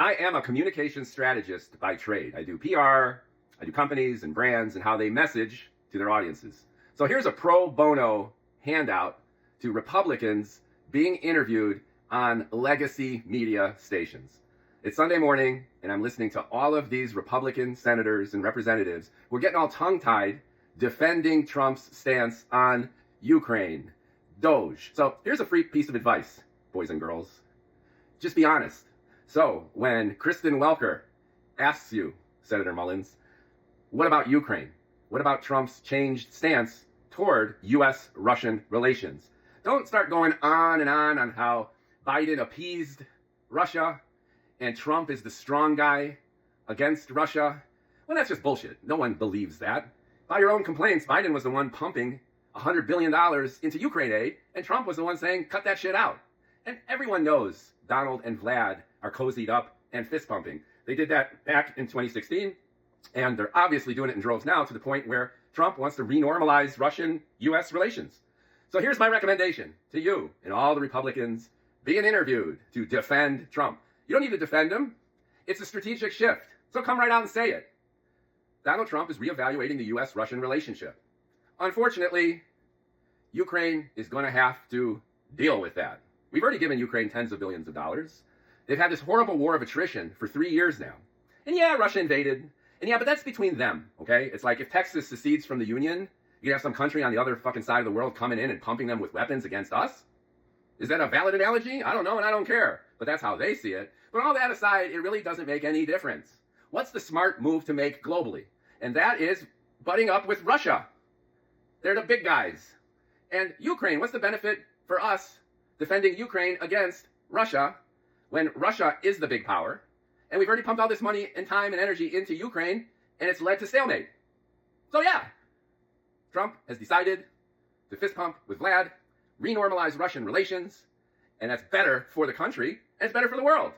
I am a communication strategist by trade. I do PR, I do companies and brands and how they message to their audiences. So here's a pro bono handout to Republicans being interviewed on legacy media stations. It's Sunday morning, and I'm listening to all of these Republican senators and representatives who are getting all tongue-tied defending Trump's stance on Ukraine, Doge. So here's a free piece of advice, boys and girls. Just be honest. So when Kristen Welker asks you, Senator Mullins, what about Ukraine? What about Trump's changed stance toward U.S.-Russian relations? Don't start going on how Biden appeased Russia and Trump is the strong guy against Russia. Well, that's just bullshit. No one believes that. By your own complaints, Biden was the one pumping $100 billion into Ukraine aid, and Trump was the one saying, cut that shit out. And everyone knows Donald and Vlad are cozied up and fist pumping. They did that back in 2016, and they're obviously doing it in droves now to the point where Trump wants to renormalize Russian-U.S. relations. So here's my recommendation to you and all the Republicans being interviewed to defend Trump. You don't need to defend him. It's a strategic shift. So come right out and say it. Donald Trump is reevaluating the U.S.-Russian relationship. Unfortunately, Ukraine is going to have to deal with that. We've already given Ukraine tens of billions of dollars. They've had this horrible war of attrition for 3 years now. And yeah, Russia invaded. And yeah, but that's between them, okay? It's like if Texas secedes from the Union, you have some country on the other fucking side of the world coming in and pumping them with weapons against us? Is that a valid analogy? I don't know, and I don't care. But that's how they see it. But all that aside, it really doesn't make any difference. What's the smart move to make globally? And that is butting up with Russia. They're the big guys. And Ukraine, what's the benefit for us defending Ukraine against Russia when Russia is the big power? And we've already pumped all this money and time and energy into Ukraine, and it's led to stalemate. So yeah, Trump has decided to fist pump with Vlad, renormalize Russian relations, and that's better for the country, and it's better for the world.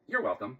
You're welcome.